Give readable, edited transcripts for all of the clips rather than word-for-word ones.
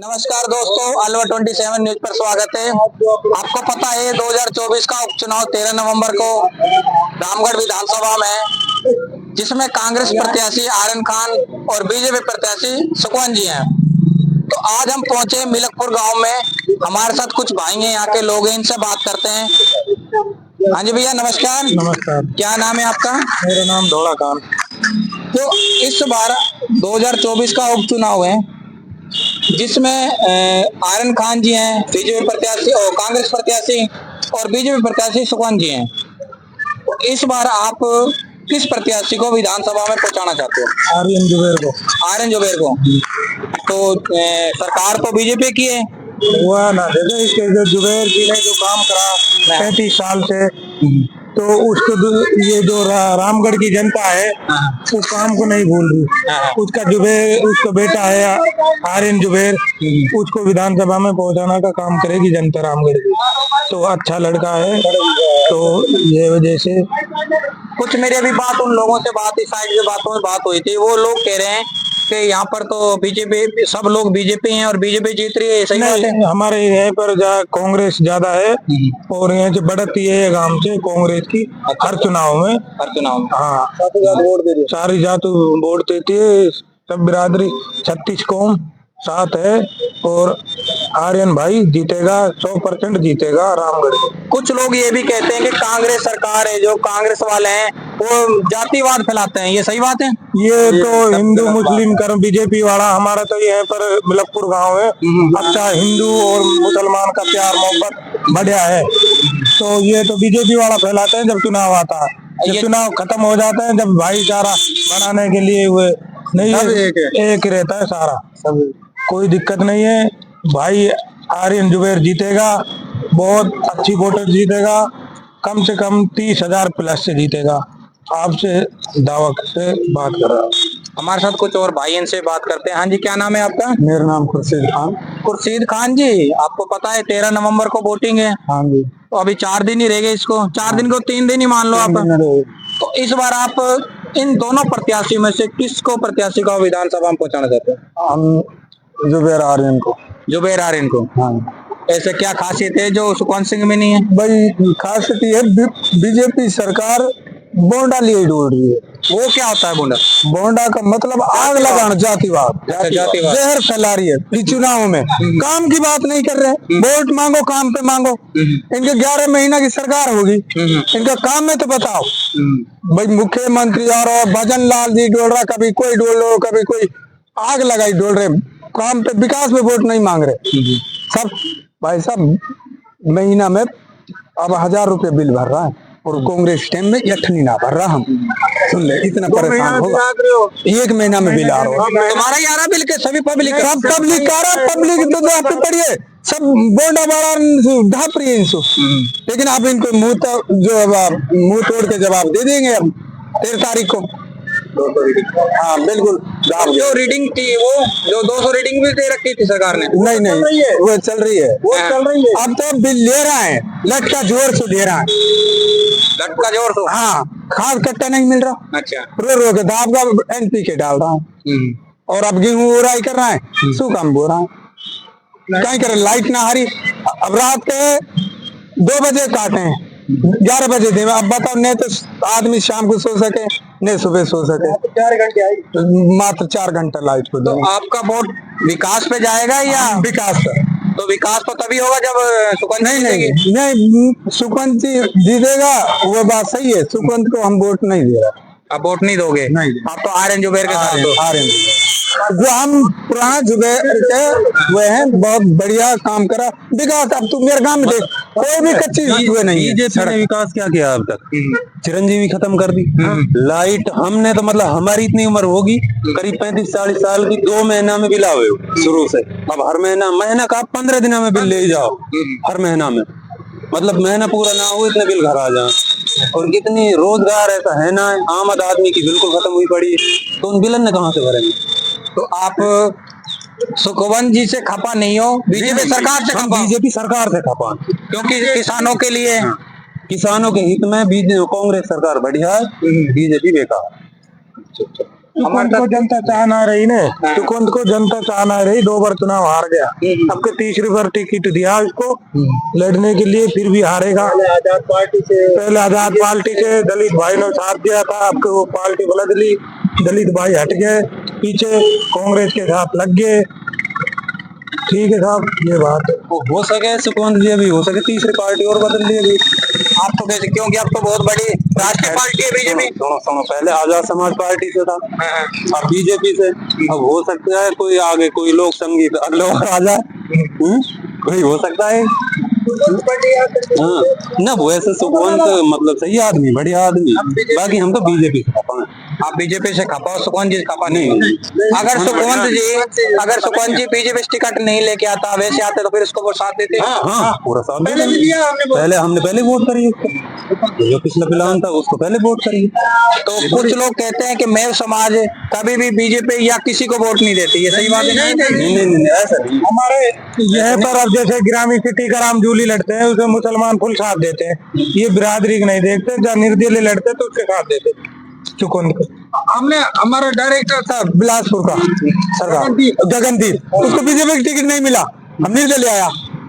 नमस्कार दोस्तों, अलवा 27 न्यूज पर स्वागत है। आपको पता है 2024 का उपचुनाव 13 नवंबर को रामगढ़ विधानसभा में, जिसमें कांग्रेस प्रत्याशी आर्यन खान और बीजेपी प्रत्याशी सुखवंत जी हैं। तो आज हम पहुंचे मिलकपुर गांव में। हमारे साथ कुछ भाई हैं, यहाँ के लोग हैं, इनसे बात करते हैं। हाँ जी भैया, नमस्कार। नमस्कार। क्या नाम है आपका? मेरा नाम दौड़ा खान। तो इस बार 2024 का उपचुनाव है, जिसमें आर्यन खान जी हैं बीजेपी प्रत्याशी और कांग्रेस प्रत्याशी, और बीजेपी प्रत्याशी सुखवंत जी हैं। तो इस बार आप किस प्रत्याशी को विधानसभा में पहुंचाना चाहते हो? आर्यन जुबेर को। आर्यन जुबेर को। तो सरकार तो बीजेपी की है। हुआ ना देखो, इसके जो जुबेर जी ने जो काम करा 35 साल से, तो उसको ये जो रामगढ़ की जनता है उस काम को नहीं भूल रही। उसका जुबेर, उसका बेटा है आर्यन जुबेर, उसको विधानसभा में पहुंचाने का काम करेगी जनता रामगढ़ की। तो अच्छा लड़का है, तो ये वजह से कुछ मेरी अभी बात उन लोगों से बात, इस साइड से बातों में बात हुई थी। वो लोग कह रहे हैं कि यहाँ पर तो बीजेपी, सब लोग बीजेपी हैं और बीजेपी जीत रही है। सही बात है? हमारे यहाँ पर कांग्रेस ज्यादा है और यहाँ से बढ़ती है गांव से कांग्रेस की हर चुनाव में। हाँ, सारी जात वोट देती है, सब बिरादरी 36 कौम साथ है, और आर्यन भाई जीतेगा, 100% जीतेगा रामगढ़। कुछ लोग ये भी कहते हैं कि कांग्रेस सरकार है, जो कांग्रेस वाले हैं वो जातिवाद फैलाते हैं। ये सही बात है? ये तो हिंदू मुस्लिम कर बीजेपी वाला, हमारा तो यहाँ पर मिलकपुर गांव है, अच्छा हिंदू और मुसलमान का प्यार मोहब्बत बढ़िया है। तो ये तो बीजेपी वाला फैलाते हैं जब चुनाव आता है। जब चुनाव खत्म हो जाता है, जब भाईचारा बनाने के लिए हुए नहीं, एक रहता है सारा, सब कोई दिक्कत नहीं है। भाई आर्यन जुबेर जीतेगा, बहुत अच्छी वोटर जीतेगा, कम से कम 30,000 प्लस से जीतेगा। आपसे दावा से बात कर रहा हूँ। हमारे साथ कुछ और भाई, इनसे बात करते हैं। हाँ जी, क्या नाम है आपका? मेरा नाम खुर्शीद खान। खुर्शीद खान जी, आपको पता है 13 नवंबर को वोटिंग है। हाँ जी। तो अभी 4 दिन ही रह गए इसको, 4 दिन को 3 दिन ही मान लो आप। तो इस बार आप इन दोनों प्रत्याशी में से किसको, प्रत्याशी को विधानसभा में पहुंचाना चाहते हैं? हम जुबेर आर्यन को। जुबेर आर्यन को। हाँ। ऐसे क्या खासियत है जो सुखवंत सिंह में नहीं है? भाई खासियत ये है, बीजेपी सरकार बोंडा लिए डोल रही है। वो क्या होता है बोंडा? बोंडा का मतलब आग लगाना, जातिवाद, जहर फैला रही है। इस चुनाव में काम की बात नहीं कर रहे, वोट मांगो, काम पे मांगो। इनके 11 महीना की सरकार होगी, इनका काम में तो बताओ। भाई मुख्यमंत्री और भजन लाल जी डोल रहा, कभी कोई डोल रहा, कभी कोई आग लगाई डोल रहे, काम पे विकास पे वोट नहीं मांग रहे सब। भाई साहब महीना में अब 1000 रुपए बिल भर रहा है, और कांग्रेस टाइम में 8 ना भर रहा। हम सुन ले, इतना परेशान होगा। 1 महीना में बिल आ रहा है। तुम्हारा 11 बिल के सभी पब्लिक, सब पब्लिक आ रहा, पब्लिक तो पड़िए सब बोंडा बड़ा ढाप रही है इनको। लेकिन आप इनको मुंह तोड़ के जवाब दे देंगे अब 13 तारीख को। हाँ बिल्कुल। जो रीडिंग थी, वो जो 200 रीडिंग भी दे रखी थी सरकार ने, नहीं वो चल रही है, अब तो बिल ले रहा है, लटका जोर से ले रहा है, लटका जोर से। हाँ, खाद कट्टा नहीं मिल रहा। अच्छा। रो के दाब का NPK डाल रहा है, और अब गेहूं उड़ाई कर रहा है, सूखा में बो रहा है। क्या करे, लाइट ना हरी, अब रात के 2 बजे काटे, 11 बजे दे। अब बताओ, नहीं तो आदमी शाम को सो सके, नहीं सुबह सो सके। 4 घंटे आई, मात्र 4 घंटा लाइट को। तो आपका वोट विकास पे जाएगा या? विकास पे। तो विकास तो तभी होगा जब सुखवंत नहीं, सुखवंत जी जीतेगा, वो बात सही है। सुखवंत को हम वोट नहीं दे रहा। आप वोट नहीं दोगे? नहीं। आप तो आर्यन जुबेर के साथ हो। आर्यन जो हम पुराना जुबेर के वो है, बहुत बढ़िया काम करा विकास। अब तू मेरे गांव में देख, कोई भी कच्ची हुए नहीं है। बीजेपी ने विकास क्या किया अब तक? चिरंजीवी खत्म कर दी, लाइट हमने तो मतलब हमारी इतनी उम्र होगी करीब 35-40 साल की, 2 महीना में बिल आवे शुरू से। अब हर महीना का 15 दिन में बिल ले जाओ, हर महीना में, मतलब महीना पूरा ना हो इतने बिल घर आ जाए। और कितनी रोजगार ऐसा है ना, आमद आदमी की बिल्कुल खत्म हुई पड़ी है, तो उन बिलन ने कहाँ से भरेंगे? तो आप सुखवंत जी से खपा नहीं हो, बीजेपी सरकार से खपा? बीजेपी सरकार से खपा, क्योंकि किसानों के लिए, किसानों के हित में कांग्रेस सरकार बढ़िया है, बीजेपी बेकार। सुकंत को जनता चाहना रही ने, सुकंत को जनता चाहना रही, 2 बार चुनाव हार गया, अब के तीसरी बार टिकट दिया उसको लड़ने के लिए, फिर भी हारेगा। पहले आजाद पार्टी से दलित भाई ने साथ दिया था, अब के वो पार्टी बदल ली, दलित भाई हट गए पीछे, कांग्रेस के साथ लग गए। ठीक है साहब, ये बात हो सके सुकवंत जी अभी, हो सके तीसरी पार्टी और बदल ली अभी। आप तो कैसे, क्योंकि अब तो बहुत बड़ी राष्ट्रीय पार्टी है बीजेपी। सुनो, पहले आजाद समाज पार्टी से था, अब बीजेपी से। अब हो सकता है कोई आगे, कोई लोक संगीत अगले बार आ जाए, कोई हो सकता है। हाँ ना, वैसे सुकवंत मतलब सही आदमी, बढ़िया आदमी, बाकी हम तो बीजेपी से खपा हैं। आप बीजेपी से खपा हो, सुकवंत जी खपा नहीं। अगर सुकवंत जी बीजेपी टिकट नहीं लेके आता, वैसे आते तो फिर उसको वोट साथ देते। हाँ, पूरा साथ पहले वोट करिए, जो पिछला प्लान था उसको पहले वोट करिए। तो कुछ लोग कहते हैं कि मेव समाज कभी भी बीजेपी या किसी को वोट नहीं देती, ये सही बात है? नहीं, ऐसा नहीं। हमारे यहाँ पर अब जैसे ग्रामीण सिटी का राम जूली लड़ते हैं, उसमें मुसलमान फुल साथ देते हैं, ये बिरादरी को नहीं देखते, जब निर्दलीय लड़ते तो उसके साथ देते चुकंद को। हमने, हमारा डायरेक्टर था बिलासपुर का सरकार गगनदीप, उसको बीजेपी टिकट नहीं मिला, हम निर्दलीय आया,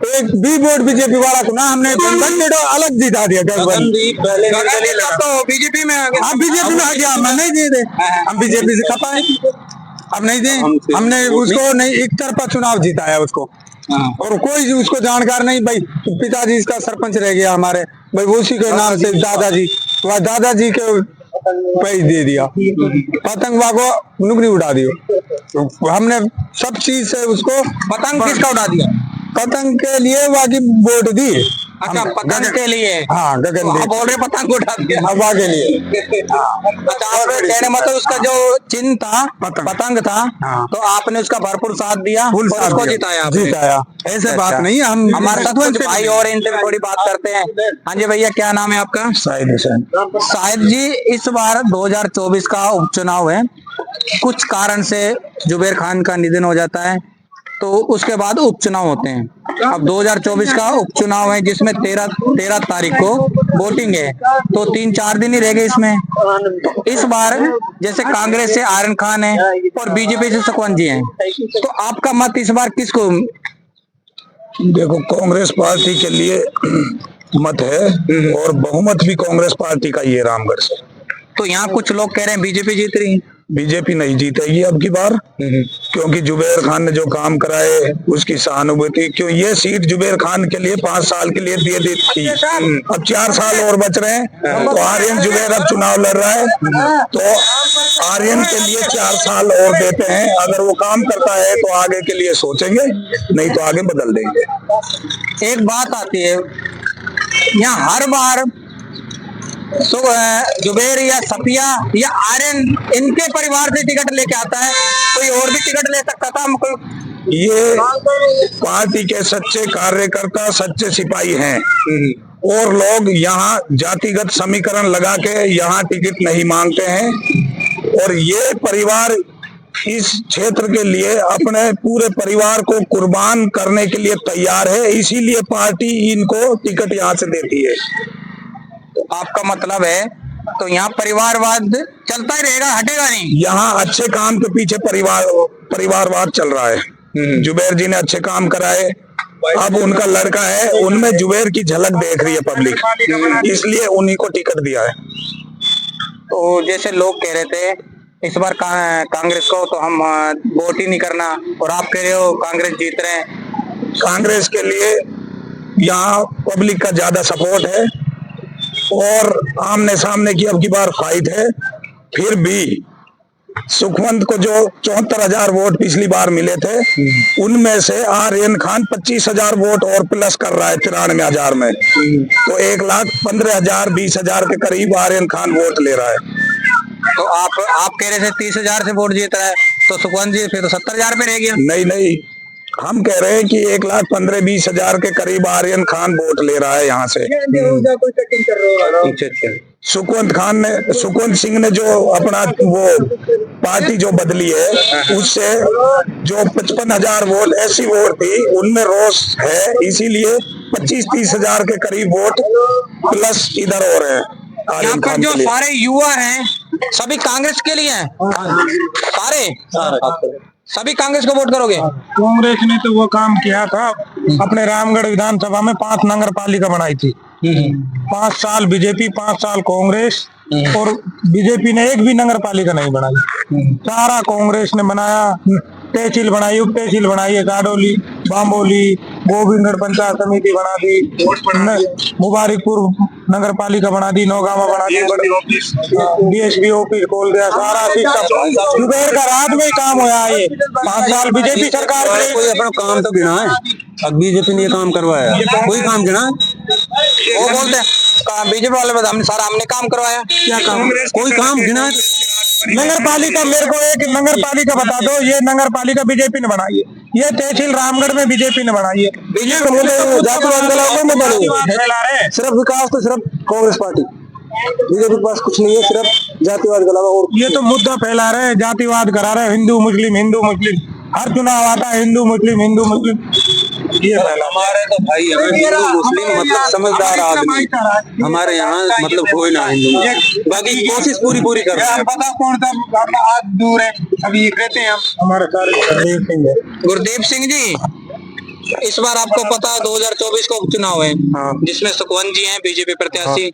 एक भी वोट बीजेपी वाला को ना हमने अलग जिता दिया। तो बीजेपी में आ गया, हम बीजेपी में आ गया, हम नहीं दे, हम बीजेपी से खपा है, अब नहीं दे, हमने उसको नहीं, एक तरफा चुनाव जीताया उसको, और कोई उसको जानकार नहीं। भाई पिताजी इसका सरपंच रह गया हमारे, भाई उसी के नाम से दादाजी के पैसे दे दिया, पतंगवा को नुकरी उड़ा दियो, हमने सब चीज से उसको। पतंग किसका उड़ा दिया? पतंग के लिए वाकी वोट दी। अच्छा, पतंग के लिए? हाँ, गगन आप बोल रहे पतंग उठा दिया हवा के लिए। अच्छा, आप कहने मतलब उसका जो चिन्ह था पतंग था, तो आपने उसका भरपूर साथ दिया और उसको जिताया। ऐसे बात नहीं, हम हमारे साथ कुछ भाई और इनसे भी थोड़ी बात करते हैं। हाँ जी भैया, क्या नाम है आपका? शाहिद हुसैन। शाहिद जी, इस बार 2024 का उपचुनाव है, कुछ कारण से जुबैर खान का निधन हो जाता है, तो उसके बाद उपचुनाव होते हैं। अब 2024 का उपचुनाव है, जिसमें 13 तारीख को वोटिंग है, तो 3-4 दिन ही रह गए इसमें। तो इस बार जैसे कांग्रेस से आर्यन खान है और बीजेपी से सुकवंत जी हैं, तो आपका मत इस बार किसको? देखो, कांग्रेस पार्टी के लिए मत है, और बहुमत भी कांग्रेस पार्टी का ही है रामगढ़ से। तो यहाँ कुछ लोग कह रहे हैं बीजेपी जीत रही है। बीजेपी नहीं जीतेगी अब की बार, क्योंकि जुबैर खान ने जो काम कराए उसकी सहानुभूति, क्यों ये सीट जुबैर खान के लिए 5 साल के लिए दे दी थी, अब 4 साल और बच रहे हैं, तो आर्यन जुबैर अब चुनाव लड़ रहा है, तो आर्यन के लिए 4 साल और देते हैं, अगर वो काम करता है तो आगे के लिए सोचेंगे, नहीं तो आगे बदल देंगे। एक बात आती है, यहाँ हर बार जुबैर या सफिया या आर्यन, इनके परिवार से टिकट लेके आता है, कोई और भी टिकट ले सकता था हमको। ये पार्टी के सच्चे कार्यकर्ता, सच्चे सिपाही हैं, और लोग यहाँ जातिगत समीकरण लगा के यहाँ टिकट नहीं मांगते हैं, और ये परिवार इस क्षेत्र के लिए अपने पूरे परिवार को कुर्बान करने के लिए तैयार है, इसीलिए पार्टी इनको टिकट यहाँ से देती है। आपका मतलब है तो यहाँ परिवारवाद चलता ही रहेगा, हटेगा नहीं। यहाँ अच्छे काम के पीछे परिवारवाद चल रहा है। जुबैर जी ने अच्छे काम कराए, अब उनका लड़का है, उनमें जुबैर की झलक देख रही है पब्लिक, इसलिए उन्हीं को टिकट दिया है। तो जैसे लोग कह रहे थे इस बार कांग्रेस को तो हम वोट ही नहीं करना, और आप कह रहे हो कांग्रेस जीत रहे हैं। कांग्रेस के लिए यहाँ पब्लिक का ज्यादा सपोर्ट है, और आमने सामने की अब की बार फाइट है। फिर भी सुखवंत को जो 74,000 वोट पिछली बार मिले थे, उनमें से आर्यन खान 25,000 वोट और प्लस कर रहा है 93,000 में, तो 1,15,000 20,000 के करीब आर्यन खान वोट ले रहा है। तो आप कह रहे थे 30,000 से वोट जीत रहा है, तो सुखवंत जी फिर तो 70,000 पे रह गया। नहीं, हम कह रहे हैं कि 1,15,000-20,000 के करीब आर्यन खान वोट ले रहा है यहाँ से। सुखवंत सिंह ने जो अपना वो पार्टी जो बदली है, उससे जो 55,000 वोट ऐसी वोट थी, उनमें रोष है, इसीलिए 25-30,000 के करीब वोट प्लस इधर और है। यहाँ पर जो सारे युवा हैं सभी कांग्रेस के लिए हैं सारे सभी कांग्रेस को वोट करोगे? कांग्रेस ने तो वो काम किया था, अपने रामगढ़ विधानसभा में 5 नगर पालिका बनाई थी। 5 साल बीजेपी, 5 साल कांग्रेस, और बीजेपी ने एक भी नगर पालिका नहीं बनाई, सारा कांग्रेस ने बनाया। तहसील बनाई, उप तहसील बनाई है, गाडोली, बाम्बोली, गोविंदगढ़ पंचायत समिति बना दी, मुबारकपुर नगर पालिका बना दी, नौगावा बना दी, डीएसपी ऑफिस खोल दिया, सारा सिस्टम दोपहर का रात में ही काम हुआ है। ये 5 साल बीजेपी सरकार के कोई अपना काम तो गिना है? अब बीजेपी ने ये काम करवाया, कोई काम गिना है? वो बोलते हैं बीजेपी वाले बता हमने काम करवाया। क्या काम? कोई काम गिना है? नगर पालिका, मेरे को एक नगर पालिका बता दो, ये नगर पालिका बीजेपी ने बनाई है, ये तहसील रामगढ़ में बीजेपी ने बनाई है। सिर्फ विकास तो सिर्फ कांग्रेस पार्टी, बीजेपी के पास कुछ नहीं है, सिर्फ जातिवाद के अलावा। और ये तो मुद्दा फैला रहे हैं, जातिवाद करा रहे हैं, हिंदू मुस्लिम, हर चुनाव आता है हिंदू मुस्लिम, ये फैला। हमारे तो भाई हमें हिंदू मुस्लिम मतलब समझदार आदमी हमारे यहाँ मतलब कोई ना हिंदू, बाकी कोशिश पूरी कर रहे हैं। पता कौन सा हाथ दूर है, अभी रहते हैं हम, हमारे सारे गुरदीप सिंह जी, इस बार आपको पता है 2024 को उपचुनाव है, जिसमें सुखवंत जी हैं बीजेपी प्रत्याशी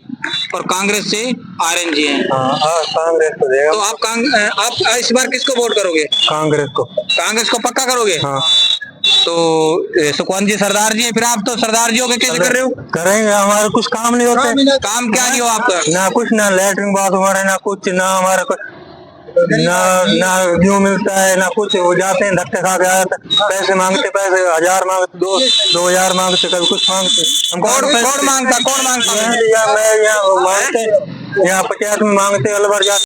और कांग्रेस से आर्यन जी हैं। कांग्रेस को देगा। तो आप इस बार किसको वोट करोगे? कांग्रेस को पक्का करोगे? तो सुखवंत जी सरदार जी हैं, फिर आप तो सरदार जी होके कैसे कर रहे हो? करेंगे, हमारे कुछ काम नहीं होते। काम क्या नहीं हो आपका? ना कुछ, ना लैट्रिन बात हमारे, ना कुछ, ना हमारा कुछ, ना ड्यू मिलता है, ना कुछ। हो जाते हैं धक्के खा के आते, पैसे मांगते, पैसे 1000 मांगते, 2000 मांगते, कभी कुछ मांगते। कौन मांगता? मैं यहाँ मांगते, यहाँ पंचायत में मांगते, अलवर जाते।